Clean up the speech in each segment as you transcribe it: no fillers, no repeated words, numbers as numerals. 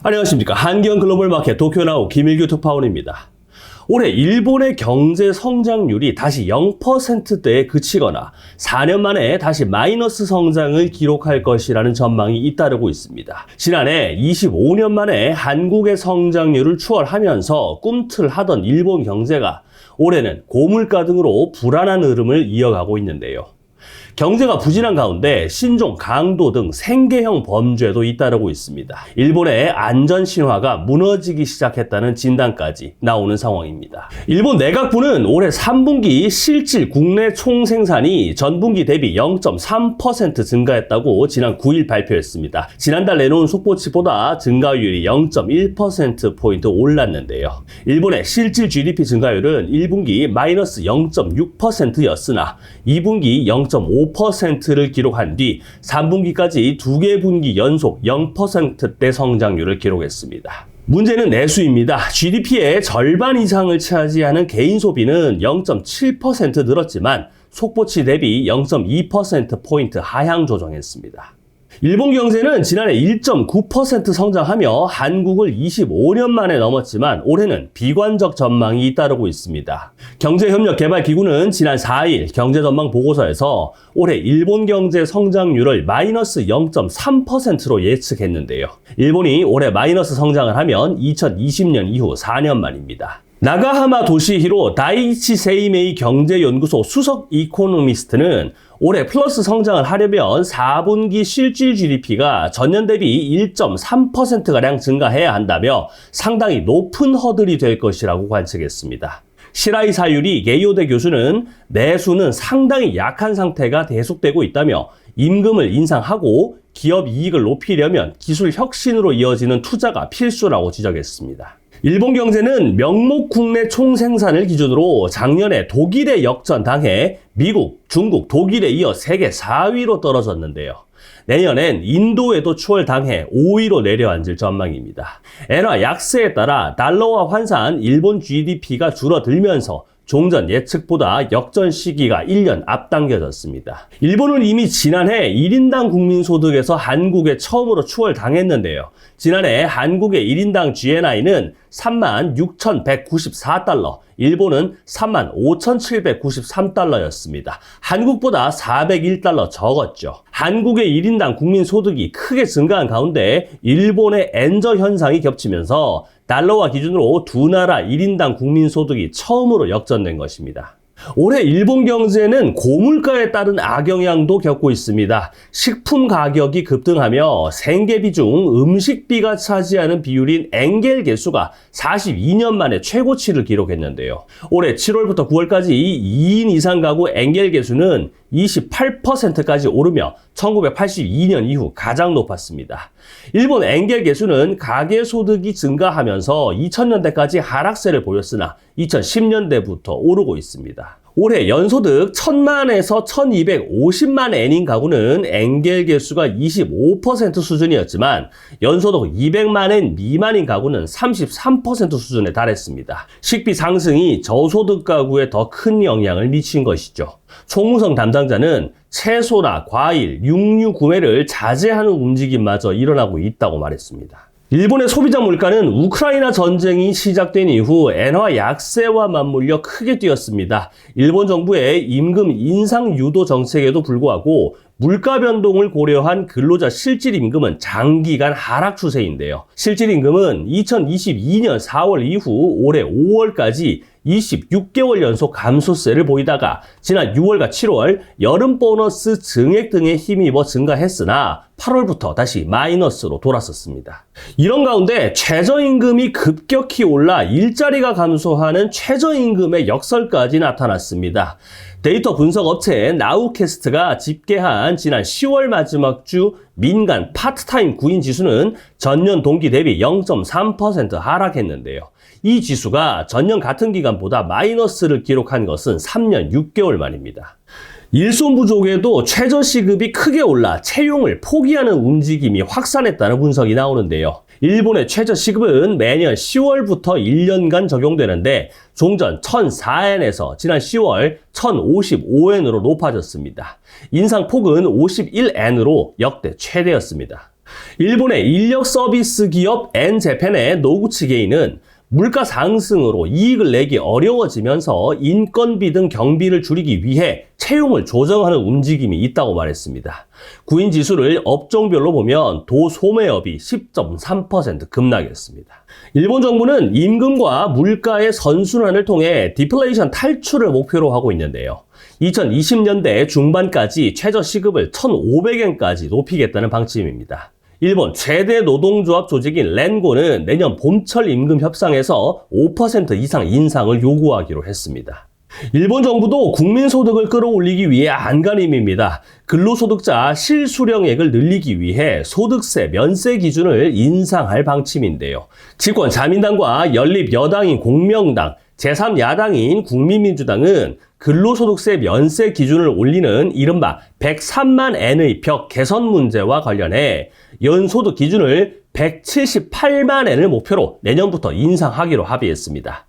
안녕하십니까. 한경 글로벌 마켓 도쿄나우 김일규 특파원입니다. 올해 일본의 경제 성장률이 다시 0%대에 그치거나 4년 만에 다시 마이너스 성장을 기록할 것이라는 전망이 잇따르고 있습니다. 지난해 25년 만에 한국의 성장률을 추월하면서 꿈틀하던 일본 경제가 올해는 고물가 등으로 불안한 흐름을 이어가고 있는데요. 경제가 부진한 가운데 신종, 강도 등 생계형 범죄도 잇따르고 있습니다. 일본의 안전 신화가 무너지기 시작했다는 진단까지 나오는 상황입니다. 일본 내각부는 올해 3분기 실질 국내 총생산이 전분기 대비 0.3% 증가했다고 지난 9일 발표했습니다. 지난달 내놓은 속보치보다 증가율이 0.1%포인트 올랐는데요. 일본의 실질 GDP 증가율은 1분기 마이너스 0.6%였으나 2분기 0.5%를 기록한 뒤 3분기까지 2개 분기 연속 0%대 성장률을 기록했습니다. 문제는 내수입니다. GDP의 절반 이상을 차지하는 개인 소비는 0.7% 늘었지만 속보치 대비 0.2%포인트 하향 조정했습니다. 일본 경제는 지난해 1.9% 성장하며 한국을 25년 만에 넘었지만 올해는 비관적 전망이 잇따르고 있습니다. 경제협력개발기구는 지난 4일 경제전망 보고서에서 올해 일본 경제 성장률을 마이너스 0.3%로 예측했는데요. 일본이 올해 마이너스 성장을 하면 2020년 이후 4년 만입니다. 나가하마 도시히로 다이치 세이메이 경제연구소 수석 이코노미스트는 올해 플러스 성장을 하려면 4분기 실질 GDP가 전년 대비 1.3%가량 증가해야 한다며 상당히 높은 허들이 될 것이라고 관측했습니다. 시라이 사유리 게이오대 교수는 내수는 상당히 약한 상태가 계속되고 있다며 임금을 인상하고 기업 이익을 높이려면 기술 혁신으로 이어지는 투자가 필수라고 지적했습니다. 일본 경제는 명목 국내 총생산을 기준으로 작년에 독일에 역전당해 미국, 중국, 독일에 이어 세계 4위로 떨어졌는데요. 내년엔 인도에도 추월당해 5위로 내려앉을 전망입니다. 엔화 약세에 따라 달러화 환산 일본 GDP가 줄어들면서 종전 예측보다 역전 시기가 1년 앞당겨졌습니다. 일본은 이미 지난해 1인당 국민소득에서 한국에 처음으로 추월당했는데요. 지난해 한국의 1인당 GNI는 36,194달러, 일본은 35,793달러였습니다. 한국보다 401달러 적었죠. 한국의 1인당 국민소득이 크게 증가한 가운데 일본의 엔저 현상이 겹치면서 달러화 기준으로 두 나라 1인당 국민소득이 처음으로 역전된 것입니다. 올해 일본 경제는 고물가에 따른 악영향도 겪고 있습니다. 식품 가격이 급등하며 생계비 중 음식비가 차지하는 비율인 엔겔 계수가 42년 만에 최고치를 기록했는데요. 올해 7월부터 9월까지 2인 이상 가구 엔겔 계수는 28%까지 오르며 1982년 이후 가장 높았습니다. 일본 엔겔 계수는 가계소득이 증가하면서 2000년대까지 하락세를 보였으나 2010년대부터 오르고 있습니다. 올해 연소득 1000만에서 1250만 엔인 가구는 엔겔 계수가 25% 수준이었지만 연소득 200만 엔 미만인 가구는 33% 수준에 달했습니다. 식비 상승이 저소득 가구에 더 큰 영향을 미친 것이죠. 총무성 담당자는 채소나 과일, 육류 구매를 자제하는 움직임마저 일어나고 있다고 말했습니다. 일본의 소비자 물가는 우크라이나 전쟁이 시작된 이후 엔화 약세와 맞물려 크게 뛰었습니다. 일본 정부의 임금 인상 유도 정책에도 불구하고 물가 변동을 고려한 근로자 실질임금은 장기간 하락 추세인데요. 실질임금은 2022년 4월 이후 올해 5월까지 26개월 연속 감소세를 보이다가 지난 6월과 7월 여름 보너스 증액 등에 힘입어 증가했으나 8월부터 다시 마이너스로 돌아섰습니다. 이런 가운데 최저임금이 급격히 올라 일자리가 감소하는 최저임금의 역설까지 나타났습니다. 데이터 분석 업체 나우캐스트가 집계한 지난 10월 마지막 주 민간 파트타임 구인 지수는 전년 동기 대비 0.3% 하락했는데요. 이 지수가 전년 같은 기간보다 마이너스를 기록한 것은 3년 6개월 만입니다. 일손 부족에도 최저시급이 크게 올라 채용을 포기하는 움직임이 확산했다는 분석이 나오는데요. 일본의 최저시급은 매년 10월부터 1년간 적용되는데 종전 1,004엔에서 지난 10월 1,055엔으로 높아졌습니다. 인상폭은 51엔으로 역대 최대였습니다. 일본의 인력 서비스 기업 엔재팬의 노구치 게이는 물가 상승으로 이익을 내기 어려워지면서 인건비 등 경비를 줄이기 위해 채용을 조정하는 움직임이 있다고 말했습니다. 구인 지수를 업종별로 보면 도소매업이 10.3% 급락했습니다. 일본 정부는 임금과 물가의 선순환을 통해 디플레이션 탈출을 목표로 하고 있는데요. 2020년대 중반까지 최저시급을 1,500엔까지 높이겠다는 방침입니다. 일본 최대 노동조합 조직인 렌고는 내년 봄철 임금 협상에서 5% 이상 인상을 요구하기로 했습니다. 일본 정부도 국민소득을 끌어올리기 위해 안간힘입니다. 근로소득자 실수령액을 늘리기 위해 소득세 면세 기준을 인상할 방침인데요. 집권 자민당과 연립 여당인 공명당, 제3야당인 국민민주당은 근로소득세 면세 기준을 올리는 이른바 103만 엔의 벽 개선 문제와 관련해 연소득 기준을 178만 엔을 목표로 내년부터 인상하기로 합의했습니다.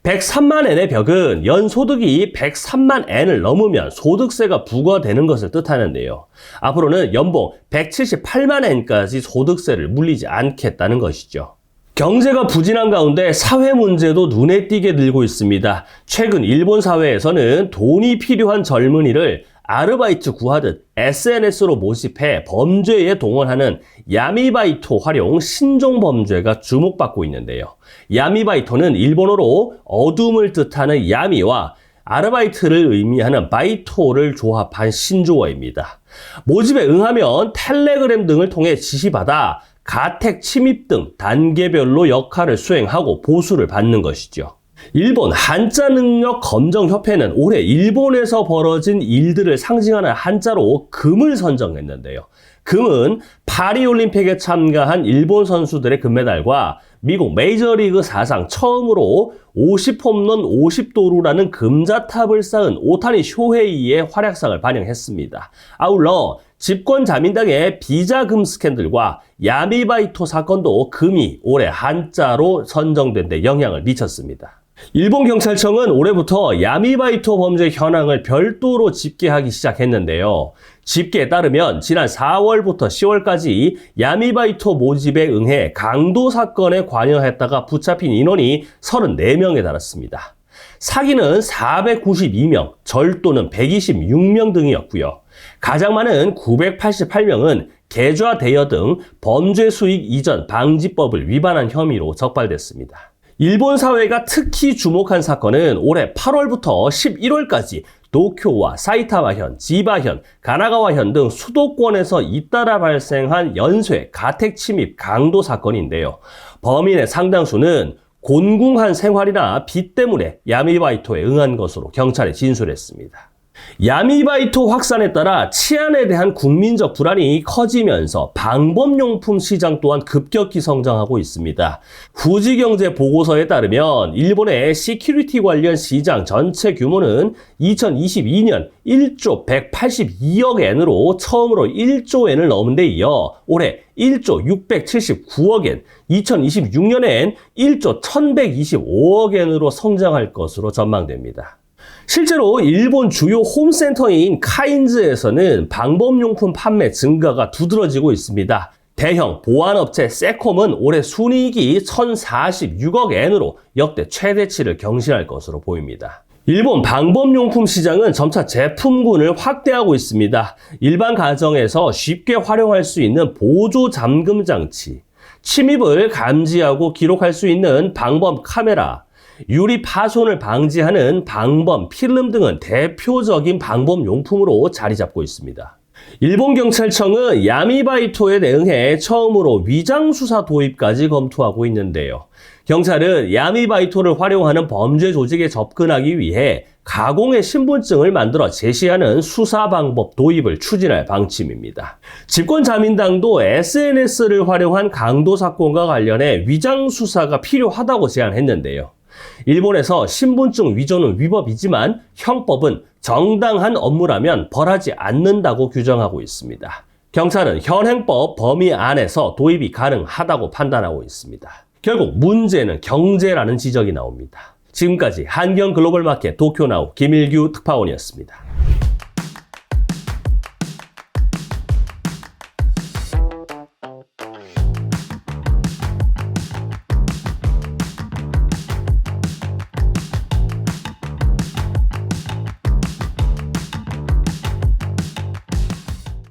103만 엔의 벽은 연소득이 103만 엔을 넘으면 소득세가 부과되는 것을 뜻하는데요. 앞으로는 연봉 178만 엔까지 소득세를 물리지 않겠다는 것이죠. 경제가 부진한 가운데 사회 문제도 눈에 띄게 늘고 있습니다. 최근 일본 사회에서는 돈이 필요한 젊은이를 아르바이트 구하듯 SNS로 모집해 범죄에 동원하는 야미바이토 활용 신종 범죄가 주목받고 있는데요. 야미바이토는 일본어로 어둠을 뜻하는 야미와 아르바이트를 의미하는 바이토를 조합한 신조어입니다. 모집에 응하면 텔레그램 등을 통해 지시받아 가택 침입 등 단계별로 역할을 수행하고 보수를 받는 것이죠. 일본 한자능력검정협회는 올해 일본에서 벌어진 일들을 상징하는 한자로 금을 선정했는데요. 금은 파리올림픽에 참가한 일본 선수들의 금메달과 미국 메이저리그 사상 처음으로 50홈런 50도루라는 금자탑을 쌓은 오타니 쇼헤이의 활약상을 반영했습니다. 아울러 집권 자민당의 비자금 스캔들과 야미바이토 사건도 금이 올해 한자로 선정된 데 영향을 미쳤습니다. 일본 경찰청은 올해부터 야미바이토 범죄 현황을 별도로 집계하기 시작했는데요. 집계에 따르면 지난 4월부터 10월까지 야미바이토 모집에 응해 강도 사건에 관여했다가 붙잡힌 인원이 34명에 달았습니다. 사기는 492명, 절도는 126명 등이었고요. 가장 많은 988명은 계좌 대여 등 범죄 수익 이전 방지법을 위반한 혐의로 적발됐습니다. 일본 사회가 특히 주목한 사건은 올해 8월부터 11월까지 도쿄와 사이타마현, 지바현, 가나가와현 등 수도권에서 잇따라 발생한 연쇄 가택 침입 강도 사건인데요. 범인의 상당수는 곤궁한 생활이나 빚 때문에 야미바이토에 응한 것으로 경찰에 진술했습니다. 야미바이토 확산에 따라 치안에 대한 국민적 불안이 커지면서 방범용품 시장 또한 급격히 성장하고 있습니다. 후지경제 보고서에 따르면 일본의 시큐리티 관련 시장 전체 규모는 2022년 1조 182억 엔으로 처음으로 1조 엔을 넘은 데 이어 올해 1조 679억 엔, 2026년엔 1조 1125억 엔으로 성장할 것으로 전망됩니다. 실제로 일본 주요 홈센터인 카인즈에서는 방범용품 판매 증가가 두드러지고 있습니다. 대형 보안업체 세콤은 올해 순이익이 1,046억 엔으로 역대 최대치를 경신할 것으로 보입니다. 일본 방범용품 시장은 점차 제품군을 확대하고 있습니다. 일반 가정에서 쉽게 활용할 수 있는 보조 잠금 장치, 침입을 감지하고 기록할 수 있는 방범 카메라, 유리 파손을 방지하는 방범 필름 등은 대표적인 방범용품으로 자리 잡고 있습니다. 일본 경찰청은 야미바이토에 대응해 처음으로 위장수사 도입까지 검토하고 있는데요. 경찰은 야미바이토를 활용하는 범죄 조직에 접근하기 위해 가공의 신분증을 만들어 제시하는 수사 방법 도입을 추진할 방침입니다. 집권 자민당도 SNS를 활용한 강도 사건과 관련해 위장수사가 필요하다고 제안했는데요. 일본에서 신분증 위조는 위법이지만 형법은 정당한 업무라면 벌하지 않는다고 규정하고 있습니다. 경찰은 현행법 범위 안에서 도입이 가능하다고 판단하고 있습니다. 결국 문제는 경제라는 지적이 나옵니다. 지금까지 한경글로벌마켓 도쿄나우 김일규 특파원이었습니다.